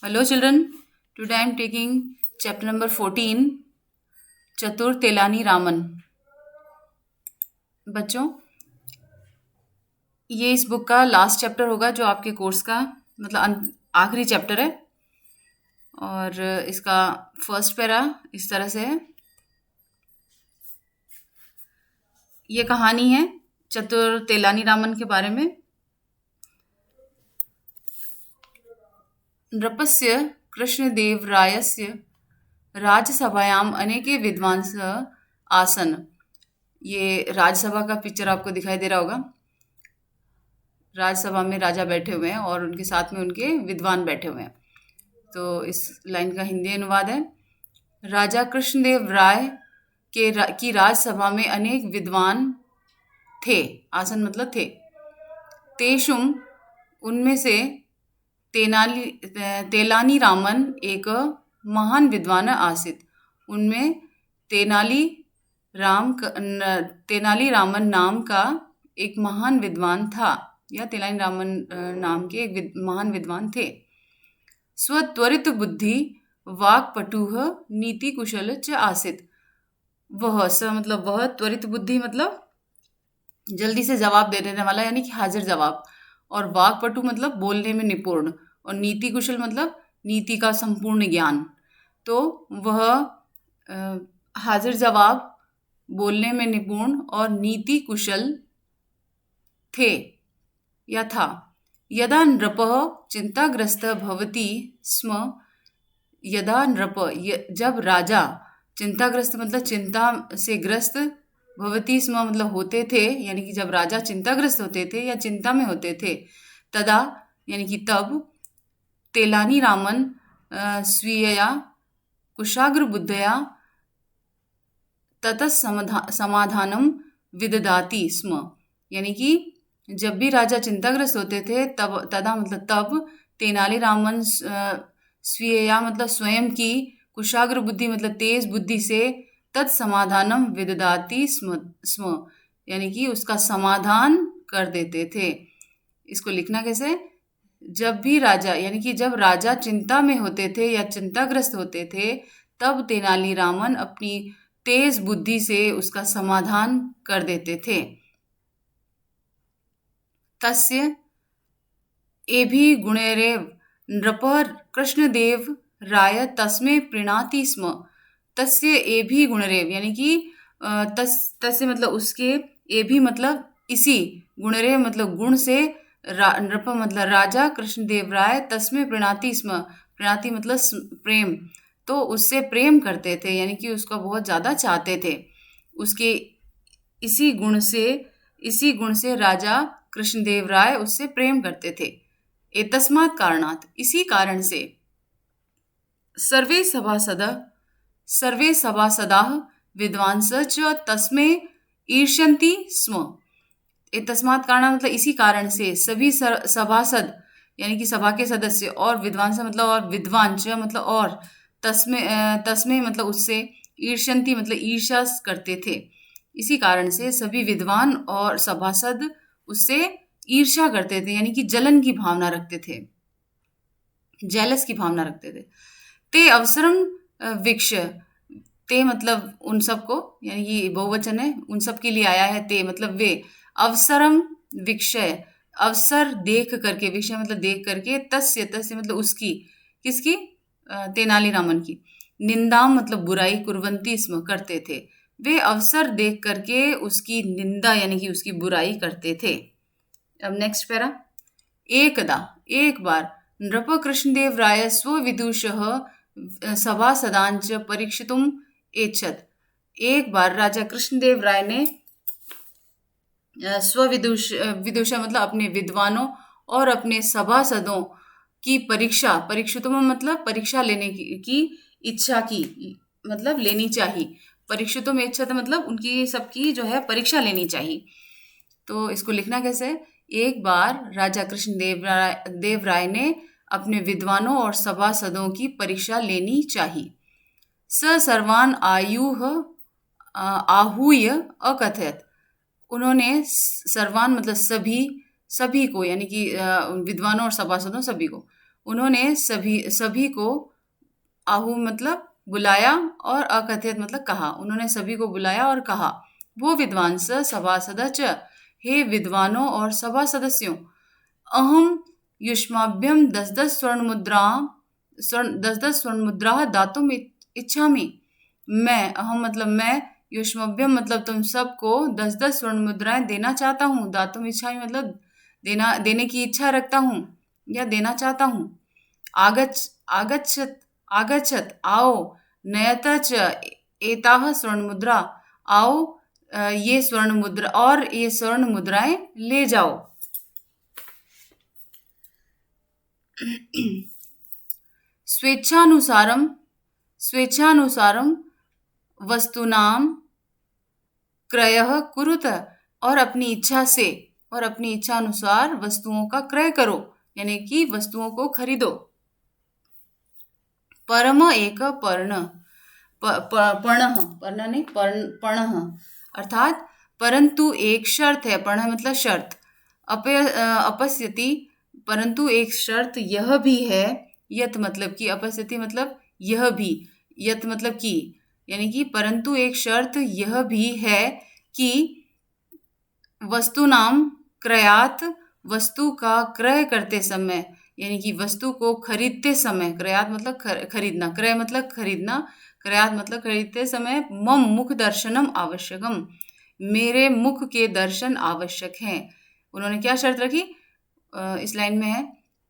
Hello children, today I am taking chapter number 14, चतुर तेलानी रामन। बच्चों, ये इस बुक का लास्ट चैप्टर होगा जो आपके कोर्स का मतलब आखिरी चैप्टर है। और इसका फर्स्ट पैरा इस तरह से है। ये कहानी है चतुर तेलानी रामन के बारे में। नृपस्य कृष्णदेवरायस्य राज्यसभायाम अनेके विद्वांसः आसन। ये राज्यसभा का पिक्चर आपको दिखाई दे रहा होगा। राज्यसभा में राजा बैठे हुए हैं और उनके साथ में उनके विद्वान बैठे हुए हैं। तो इस लाइन का हिंदी अनुवाद है, राजा कृष्णदेव राय की राज्यसभा में अनेक विद्वान थे। आसन मतलब थे। तेषुम उनमें से तेलानी रामन एक महान विद्वान आसित। उनमें तेनाली रामन नाम का एक महान विद्वान था, या तेलानी रामन नाम के एक महान विद्वान थे। स्वत्वरित बुद्धि वाक्पटुः नीति कुशल च आसित। वह त्वरित बुद्धि मतलब जल्दी से जवाब दे देने वाला, यानी कि हाजिर जवाब। और वाक्पटु मतलब बोलने में निपुण। और नीति कुशल मतलब नीति का संपूर्ण ज्ञान। तो वह हाजिर जवाब, बोलने में निपुण और नीति कुशल थे या था। यदा नृपः चिंताग्रस्तः भवति स्म। यदा जब राजा चिंताग्रस्त मतलब चिंता से ग्रस्त, भवति स्म मतलब होते थे, यानी कि जब राजा चिंताग्रस्त होते थे या चिंता में होते थे, तदा यानी कि तब तेलानी रामन स्वीयया कुशाग्र बुद्धया ततः समाधानम विददाति स्म। यानी कि जब भी राजा चिंताग्रस्त होते थे तब तेनाली रामन स्वीयया मतलब स्वयं की, कुशाग्र बुद्धि मतलब तेज बुद्धि से, तत्समाधानम विददाति स्म यानी कि उसका समाधान कर देते थे। इसको लिखना कैसे? जब भी राजा यानी कि जब राजा चिंता में होते थे या चिंताग्रस्त होते थे, तब तेनाली रामन अपनी तेज बुद्धि से उसका समाधान कर देते थे। तस्य एभि गुणैरेव नृपः कृष्णदेव राय तस्मै प्रीणाति स्म। तस्य एभि गुणरेव यानी कि तस्य मतलब उसके, एभि मतलब इसी, गुणरेव मतलब गुण से, नृप मतलब राजा, कृष्णदेव राय तस्मै प्रीणाति स्म। प्रीणाति मतलब प्रेम। तो उससे प्रेम करते थे, यानी कि उसको बहुत ज़्यादा चाहते थे। उसके इसी गुण से राजा कृष्णदेव राय उससे प्रेम करते थे। एतस्मात् कारणात् इसी कारण से सर्वे सभासदाः विद्वांसः च तस्मै ईर्ष्यन्ति स्म। एतस्मात् कारणात् मतलब इसी कारण से सभी सभासद यानी कि सभा के सदस्य, और विद्वांस मतलब और विद्वान, च मतलब और, तस्मै मतलब उससे, ईर्ष्यन्ति मतलब ईर्ष्या करते थे। इसी कारण से सभी विद्वान और सभासद उससे ईर्ष्या करते थे, यानी कि जलन की भावना रखते थे, जेलस की भावना रखते थे। ते अवसरम वीक्ष, ते मतलब उन सबको, यानी कि बहुवचन है, उन सब के लिए आया है ते मतलब वे। अवसरम विक्षय अवसर देख करके, विषय मतलब देख करके, तस्य मतलब उसकी, किसकी? तेनाली रामन की। निंदा मतलब बुराई, कुर्वन्ति स्म करते थे। वे अवसर देख करके उसकी निंदा यानी कि उसकी बुराई करते थे। अब नेक्स्ट पैरा। एकदा एक बार नृप कृष्णदेव राय स्वविदुषः सभासदांच परीक्षितुम एच्छत्। एक बार राजा कृष्णदेव राय ने विदुष मतलब अपने विद्वानों और अपने सभासदों की परीक्षितुम मतलब परीक्षा लेने की इच्छा की, मतलब लेनी चाहिए। परीक्षितुम इच्छा मतलब उनकी सबकी जो है परीक्षा लेनी चाहिए। तो इसको लिखना कैसे? एक बार राजा कृष्णदेव राय ने अपने विद्वानों और सभासदों की परीक्षा लेनी चाहिए। स सर्वान आहूय अकथयत। उन्होंने सर्वान मतलब सभी को, यानी कि विद्वानों और सभासदों सभी को, उन्होंने सभी सभी को आहु मतलब बुलाया और अकथित मतलब कहा। उन्होंने सभी को बुलाया और कहा, वो विद्वांस सभासद च, हे विद्वानों और सभा सदस्यों, अहम युष्माभ्यम 10-10 स्वर्ण मुद्रा दातुम इच्छामि। मैं, अहम मतलब मैं, युष्मभ्यम मतलब तुम सबको 10-10 स्वर्ण मुद्राएं देना चाहता हूँ। दातुम इच्छामि मतलब देने की इच्छा रखता हूँ या देना चाहता हूँ। आगच्छत आगच्छत आओ, नयत च एताः स्वर्ण मुद्रा, आओ ये स्वर्ण मुद्राएं ले जाओ। स्वेच्छानुसारम स्वेच्छानुसारम वस्तुनाम क्रयः कुरुत, और अपनी इच्छा अनुसार वस्तुओं का क्रय करो, यानी कि वस्तुओं को खरीदो। परम एक पर्ण पर्ण नहीं पर्ण, अर्थात परंतु एक शर्त है। पर्ण मतलब शर्त। अपस्यति, परंतु एक शर्त यह भी है। यत मतलब कि, अपस्यति मतलब यह भी, यत मतलब कि, यानी कि परंतु एक शर्त यह भी है कि वस्तु नाम क्रयात, वस्तु का क्रय करते समय, यानी कि वस्तु को खरीदते समय, क्रयात मतलब खरीदना, क्रय मतलब खरीदना, क्रयात मतलब खरीदते समय, मम मुख दर्शनम आवश्यकम, मेरे मुख के दर्शन आवश्यक हैं। उन्होंने क्या शर्त रखी? इस लाइन में है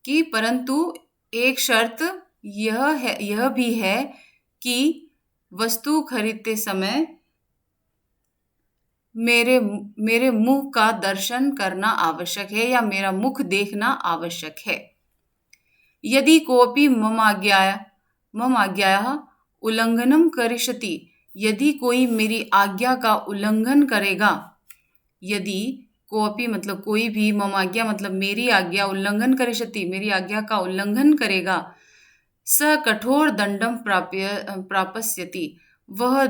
कि परंतु एक शर्त यह भी है कि वस्तु खरीदते समय मेरे मुख का दर्शन करना आवश्यक है, या मेरा मुख देखना आवश्यक है। यदि कोऽपि मम आज्ञायाः उल्लंघनम करिष्यति, यदि कोई मेरी आज्ञा का उल्लंघन करेगा। यदि कोऽपि मतलब कोई भी, मम आज्ञा मतलब मेरी आज्ञा, उल्लंघन करिष्यति मेरी आज्ञा का उल्लंघन करेगा, स कठोर दंडम प्राप्स्यति, वह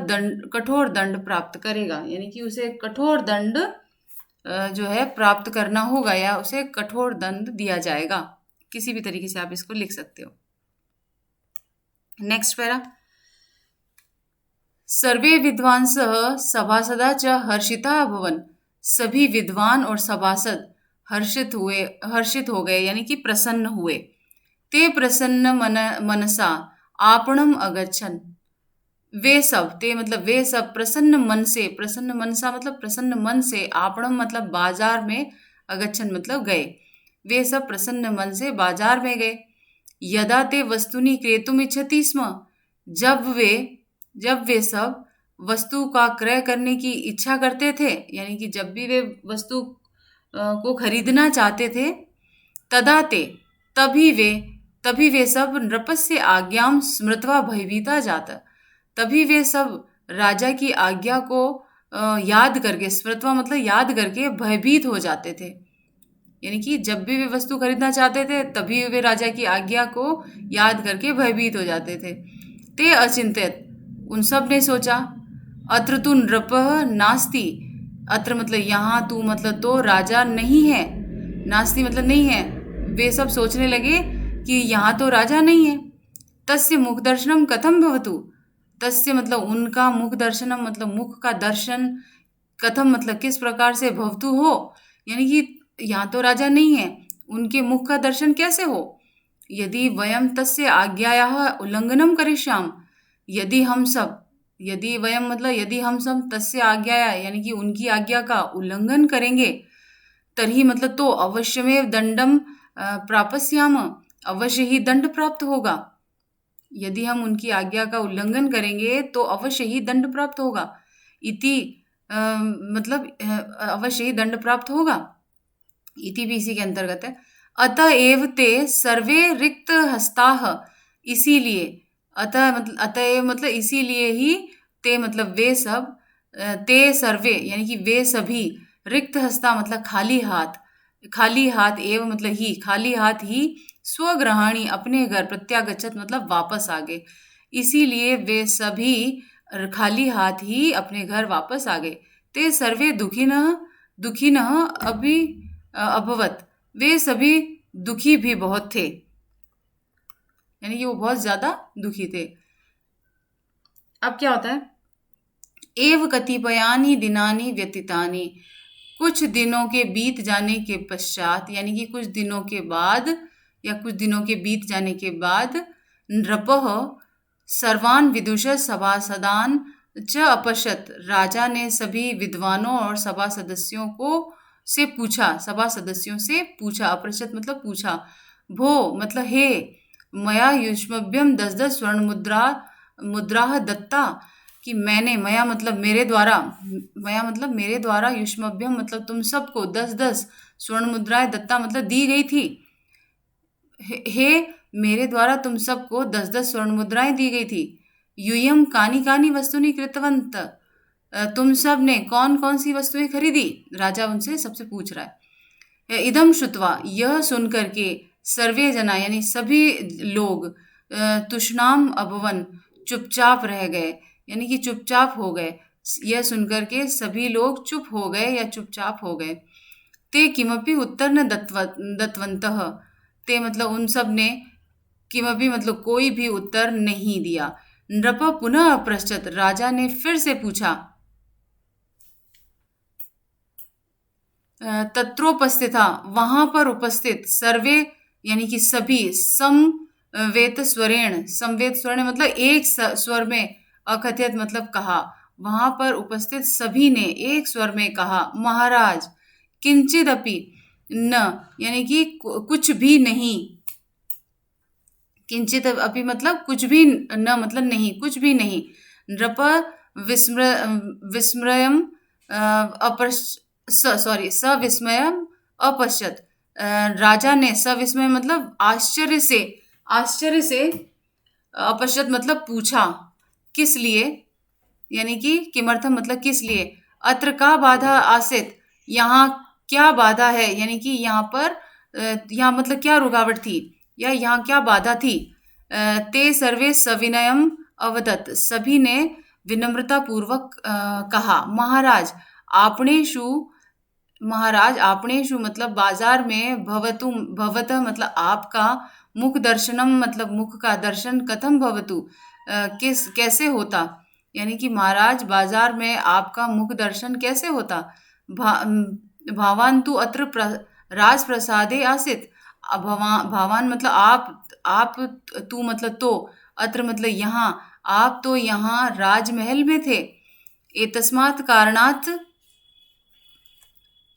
कठोर दंड प्राप्त करेगा, यानी कि उसे कठोर दंड जो है प्राप्त करना होगा, या उसे कठोर दंड दिया जाएगा। किसी भी तरीके से आप इसको लिख सकते हो। नेक्स्ट पैरा, सर्वे विद्वांसः सभासदा च हर्षिता अभवन्, सभी विद्वान और सभासद हर्षित हो गए, यानी कि प्रसन्न हुए। ते प्रसन्न मनसा आपणम अगच्छन्, वे सब, ते मतलब वे सब प्रसन्न मन से, प्रसन्न मनसा मतलब प्रसन्न मन से, आपणम मतलब बाजार में, अगच्छन् मतलब गए। वे सब प्रसन्न मन से बाजार में गए। यदा ते वस्तुनि क्रेतुम इच्छति स्म, जब वे सब वस्तु का क्रय करने की इच्छा करते थे, यानी कि जब भी वे वस्तु को खरीदना चाहते थे, तदा ते तभी वे सब नृपस्य आज्ञाम स्मृत्वा भयभीता जाता, तभी वे सब राजा की आज्ञा को याद करके, स्मृत्वा मतलब याद करके भयभीत हो जाते थे। यानी कि जब भी वे वस्तु खरीदना चाहते थे, तभी वे राजा की आज्ञा को याद करके भयभीत हो जाते थे। ते अचिंत्यत, उन सब ने सोचा, अत्र तु नृपः नास्ति, अत्र मतलब यहाँ, तू मतलब तो राजा नहीं है, नास्ति मतलब नहीं है। वे सब सोचने लगे कि यहाँ तो राजा नहीं है। तस्य मुख दर्शनम कथम भवतु, तस्य मतलब उनका, मुख दर्शनम मतलब मुख का दर्शन, कथम मतलब किस प्रकार से, भवतु हो, यानी कि यहाँ तो राजा नहीं है, उनके मुख का दर्शन कैसे हो। यदि वयम तस्य आज्ञायाः उल्लंघनम करिष्याम, यदि हम सब तस्य आज्ञाया यानी कि उनकी आज्ञा का उल्लंघन करेंगे, तर्हि मतलब तो अवश्यमेव दंडम प्रापस्याम, अवश्य ही दंड प्राप्त होगा। यदि हम उनकी आज्ञा का उल्लंघन करेंगे तो अवश्य ही दंड प्राप्त होगा। इति मतलब अवश्य ही दंड प्राप्त होगा। इति भी इसी के अंतर्गत है। अतएव ते सर्वे रिक्त हस्ताः, इसीलिए, अतएव मतलब इसीलिए ही, ते मतलब वे सब, ते सर्वे यानी कि वे सभी, रिक्त हस्ता मतलब खाली हाथ एव मतलब ही, खाली हाथ ही, स्वग्रहाणी अपने घर, प्रत्यागच्छत मतलब वापस आ गए, इसीलिए वे सभी खाली हाथ ही अपने घर वापस आ गए। ते सर्वे दुखिनः अभवत, वे सभी दुखी भी बहुत थे। यानी कि वो बहुत ज्यादा दुखी थे। अब क्या होता है, एव कतिपयानि दिनानि व्यतीतानि, कुछ दिनों के बीत जाने के पश्चात, यानी कि कुछ दिनों के बाद या कुछ दिनों के बीत जाने के बाद, नृपः सर्वान् विदुष सभासदान च अपश्यत, राजा ने सभी विद्वानों और सभा सदस्यों को से पूछा, सभा सदस्यों से पूछा, अपश्यत मतलब पूछा, भो मतलब हे, मया युष्मभ्यम 10-10 स्वर्ण मुद्रा दत्ता, कि मैंने, मया मतलब मेरे द्वारा, मया मतलब मेरे द्वारा, युष्मभ्यम मतलब तुम सबको, 10-10 स्वर्ण मुद्राएं दत्ता मतलब दी गई थी, हे मेरे द्वारा तुम सबको 10-10 स्वर्ण मुद्राएं दी गई थी। यूयम कानी कानी वस्तुनि कृतवंत, तुम सब ने कौन कौन सी वस्तुएं खरीदी, राजा उनसे सबसे पूछ रहा है। इदम श्रुत्वा, यह सुनकर के, सर्वे जना यानी सभी लोग, तुष्णाम अभवन चुपचाप रह गए, यानी कि चुपचाप हो गए, यह सुनकर के सभी लोग चुप हो गए या चुपचाप हो गए। ते किमपि उत्तर न दत्तवन्तः, ते मतलब उन सब ने, किमपि मतलब कोई भी उत्तर नहीं दिया। नृप पुनः अपृच्छत, राजा ने फिर से पूछा। तत्रोपस्थिता, वहां पर उपस्थित, सर्वे यानी कि सभी, समवेत स्वरेण, समवेत स्वर्ण मतलब एक स्वर में, अकथयत मतलब कहा, वहां पर उपस्थित सभी ने एक स्वर में कहा, महाराज, किंचिदपि न, यानी कि कुछ भी नहीं, किंचित अपि मतलब कुछ भी न मतलब नहीं, कुछ भी नहीं। नृप विस्मयम सविस्मयम अपश्यत, राजा ने सविस्मय मतलब आश्चर्य से, अपश्यत मतलब पूछा, किस लिए, यानी कि किमर्थम मतलब किस लिए, अत्र का बाधा आसित, यहाँ क्या बाधा है, यानी कि यहाँ पर, यहाँ मतलब क्या रुकावट थी या यहाँ क्या बाधा थी। ते सर्वे सविनयम अवदत, सभी ने विनम्रता पूर्वक कहा, महाराज आपणेषु मतलब बाजार में, भवत मतलब आपका, मुख दर्शनम मतलब मुख का दर्शन, कथम भवतु कैसे होता, यानी कि महाराज बाजार में आपका मुख दर्शन कैसे होता। भावान तु अत्र राज प्रसादे आसित, भावान मतलब आप तू मतलब तो, अत्र मतलब यहाँ, आप तो यहाँ राजमहल में थे। एतस्मात् कारणात्,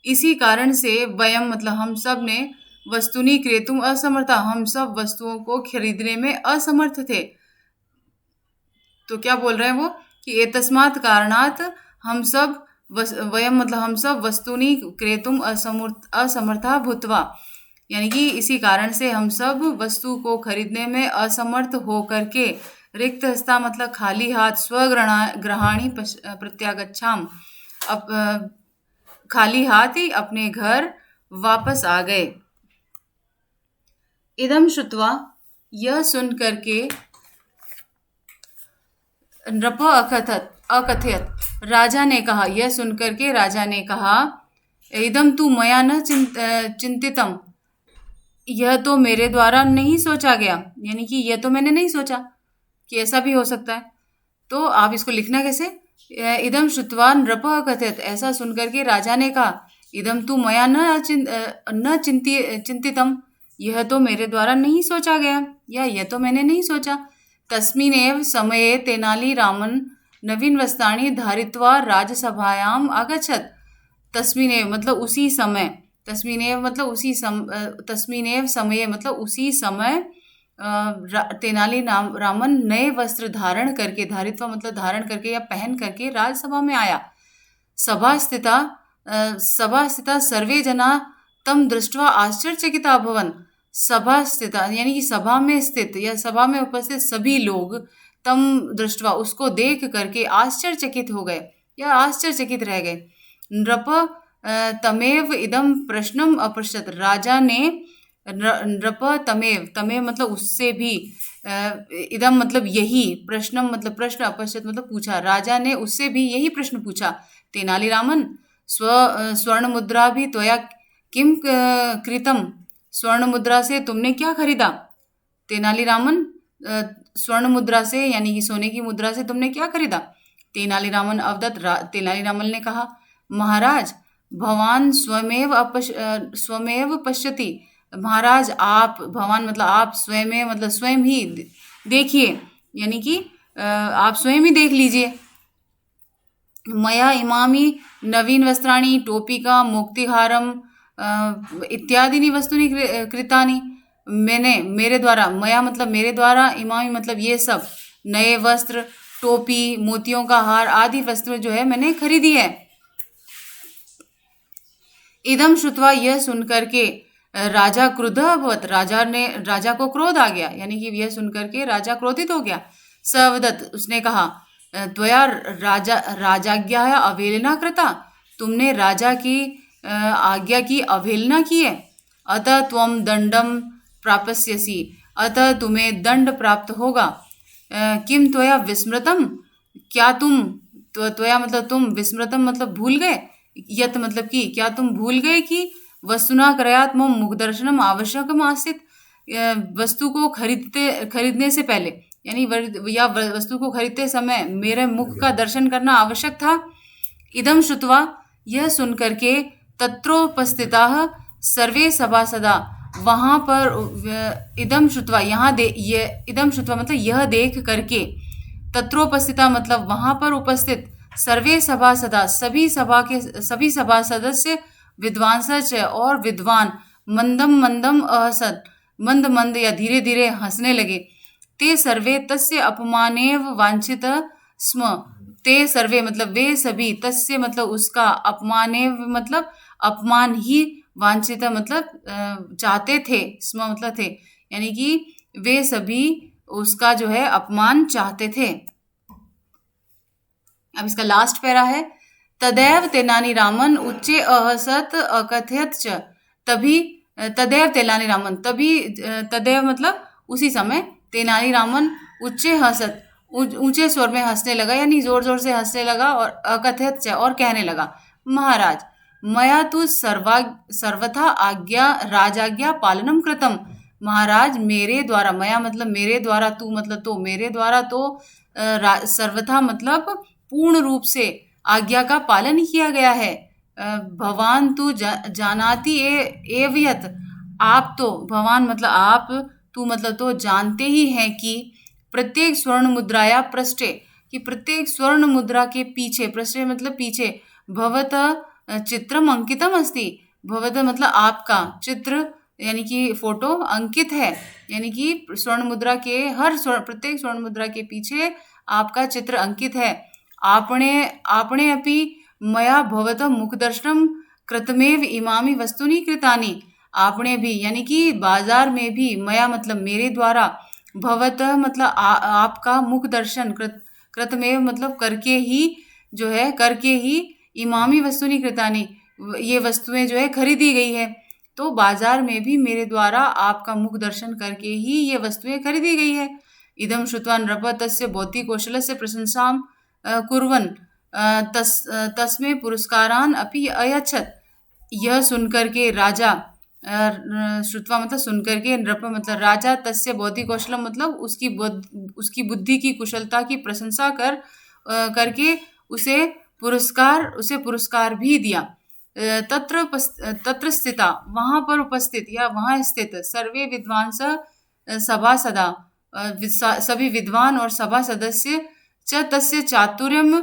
इसी कारण से, वयम मतलब हम सब ने, वस्तुनि क्रेतुम असमर्था, हम सब वस्तुओं को खरीदने में असमर्थ थे। तो क्या बोल रहे हैं वो, कि एतस्मात् कारणात्, हम सब वयम मतलब हम सब, वस्तुनि क्रेतुम असमर्था भूत्वा, यानी कि इसी कारण से हम सब वस्तु को खरीदने में असमर्थ हो करके, रिक्त हस्ता मतलब खाली हाथ, स्वग्रहाणी प्रत्यागच्छाम, खाली हाथ ही अपने घर वापस आ गए। इदम श्रुत्वा, यह सुन करके, नृप अकथयत, राजा ने कहा, यह सुनकर के राजा ने कहा, इदम तू मया न चिंतितम, यह तो मेरे द्वारा नहीं सोचा गया, यानी कि यह तो मैंने नहीं सोचा कि ऐसा भी हो सकता है। तो आप इसको लिखना कैसे, इदम श्रुत्वा नृप अकथयत, ऐसा सुनकर के राजा ने कहा, इदम तू मया न चिंतितम, यह तो मेरे द्वारा नहीं सोचा गया, या यह तो मैंने नहीं सोचा। तस्मिनेव समये तेनाली रामन नवीन वस्त्राणि धारित्वा राजसभायाम आगच्छत, तस्मिनेव मतलब उसी समय, तस्मिनेव मतलब उसी तस्मिनेव समये मतलब उसी समय, तेनाली रामन नए वस्त्र धारण करके, धारित्वा मतलब धारण करके या पहन करके राजसभा में आया। सभा स्थिता सर्वे जना तम दृष्ट्वा आश्चर्यचकिता अभवन, सभा स्थिता यानी कि सभा में स्थित या सभा में उपस्थित सभी लोग, तम दृष्ट्वा उसको देख करके, आश्चर्यचकित हो गए या आश्चर्यचकित रह गए। नृप तमेव इदम प्रश्नम अपृच्छत, राजा ने, नृप तमेव मतलब उससे भी, इदम मतलब यही, प्रश्नम मतलब प्रश्न, अपश्यत मतलब पूछा, राजा ने उससे भी यही प्रश्न पूछा। तेनालीरामन, स्वर्ण मुद्रा भी त्वया किम कृतम, स्वर्ण मुद्रा से तुमने क्या खरीदा। तेनालीरामन, स्वर्ण मुद्रा से यानी कि सोने की मुद्रा से तुमने क्या खरीदा? तेनालीरामन अवदत तेनालीरामन ने कहा, महाराज भवान स्वमेव पश्यति। महाराज आप, भगवान मतलब आप, स्वयं मतलब स्वयं ही देखिए, यानी कि आप स्वयं ही देख लीजिए। मया इमामी नवीन वस्त्राणि टोपिका मुक्तिहारम इत्यादि वस्तुनि कृतानि। मैंने, मेरे द्वारा, मया मतलब मेरे द्वारा, इमामी मतलब ये सब नए वस्त्र, टोपी, मोतियों का हार आदि वस्त्र जो है मैंने खरीदी है। इदम श्रुत्वा, यह सुनकर के राजा क्रुद्ध अभवत, राजा को क्रोध आ गया, यानी कि यह सुनकर के राजा क्रोधित हो गया। सवदत, उसने कहा, त्वया राजाज्ञा अवहेलना कृता, तुमने राजा की आज्ञा की अवहेलना की है। अतः त्वम दंडम प्राप्स्यसि, अतः तुम्हें दंड प्राप्त होगा। किम त्वया विस्मृतम, क्या तुम, त्वया मतलब तुम, विस्मृतम मतलब भूल गए, यत मतलब कि क्या तुम भूल गए कि वस्तुना क्रयात् मम मुखदर्शनम आवश्यकम आसीत्, वस्तु को खरीदने से पहले, यानी या वस्तु को खरीदते समय मेरे मुख का दर्शन करना आवश्यक था। इदम श्रुत्वा, यह सुनकर के तत्रोपस्थिताः सर्वे सभासदा, वहां पर इदम श्रुत्वा, इदम श्रुत्वा मतलब यह देख करके, तत्रोपस्थिता मतलब वहां पर उपस्थित, सर्वे सभासदा सभी सभा सदस्य, विद्वांसच और विद्वान, मंदम मंदम अहसत, मंद मंद या धीरे धीरे हंसने लगे। ते सर्वे तस्य अपमानेव वांछित स्म, ते सर्वे मतलब वे सभी, तस्य मतलब उसका, अपमानेव मतलब अपमान ही, वांछित मतलब चाहते थे, स्म मतलब थे, यानी कि वे सभी उसका जो है अपमान चाहते थे। अब इसका लास्ट पैरा है, तदैव तेनालीरामन उच्चे अहसत अकथयत च, तभी तदैव तेनालीरामन, तभी तदैव मतलब उसी समय, तेनालीरामन उच्चे हसत, ऊंचे स्वर में हंसने लगा, यानी जोर जोर से हंसने लगा, और अकथयत च और कहने लगा, महाराज मया तु सर्वथा आज्ञा राजाज्ञा पालनम कृतम, महाराज मेरे द्वारा, मया मतलब मेरे द्वारा, तू मतलब तो, मेरे द्वारा तो सर्वथा मतलब पूर्ण रूप से आज्ञा का पालन किया गया है। भवान तू जानाति एव यत्, आप तो, भवान मतलब आप, तू मतलब तो जानते ही हैं कि प्रत्येक स्वर्ण मुद्राया पृष्ठे, कि प्रत्येक स्वर्ण मुद्रा के पीछे, पृष्ठे मतलब पीछे, भवत चित्रम अंकितम अस्ति, भवत मतलब आपका, चित्र यानी कि फोटो, अंकित है यानी कि स्वर्ण मुद्रा के प्रत्येक स्वर्ण मुद्रा के पीछे आपका चित्र अंकित है। आपणे अपि मया भवत मुखदर्शनम कृतमेव इमामी वस्तुनि कृतानि, आपने भी यानी कि बाजार में भी, मया मतलब मेरे द्वारा, भवत मतलब आपका, मुख दर्शन कृतमेव मतलब करके ही, जो है करके ही, इमामी वस्तुनि कृतानि, ये वस्तुएं जो है खरीदी गई है। तो बाजार में भी मेरे द्वारा आपका मुख दर्शन करके ही ये वस्तुएं खरीदी गई है। इदम श्रुत्वा नृप तस्य बौद्धिक कौशलस्य प्रशंसाम कुर्वन् तस्मै पुरस्कारान अपि अयच्छत्, यह सुनकर के राजा, श्रुत्वा मतलब सुनकर के, नृप मतलब राजा, तस्य बौद्धिक कौशल मतलब उसकी बुद्धि की कुशलता की प्रशंसा करके उसे पुरस्कार भी दिया। तत्र स्थिता, वहां पर उपस्थित या वहां स्थित, सर्वे विद्वांस सभासदा, सभी विद्वान और सभा सदस्य, च तस्य चातुर्यम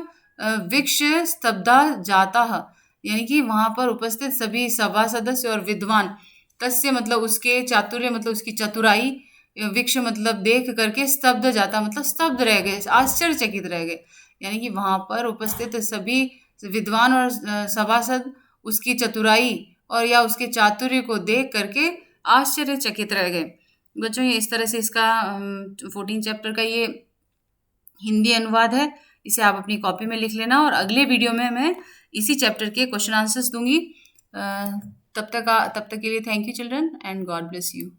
वीक्ष्य स्तब्धा जाता, यानी कि वहां पर उपस्थित सभी सभा सदस्य और विद्वान, तस्य मतलब उसके, चातुर्य मतलब उसकी चतुराई, वीक्ष मतलब देख करके, स्तब्ध जाता मतलब स्तब्ध रह गए, आश्चर्यचकित रह गए, यानी कि वहां पर उपस्थित सभी विद्वान और सभासद उसकी चतुराई और या उसके चातुर्य को देख करके आश्चर्यचकित रह गए। बच्चों ये इस तरह से इसका 14 चैप्टर का ये हिंदी अनुवाद है, इसे आप अपनी कॉपी में लिख लेना, और अगले वीडियो में मैं इसी चैप्टर के क्वेश्चन आंसर्स दूंगी। तब तक के लिए thank you children, and God bless you.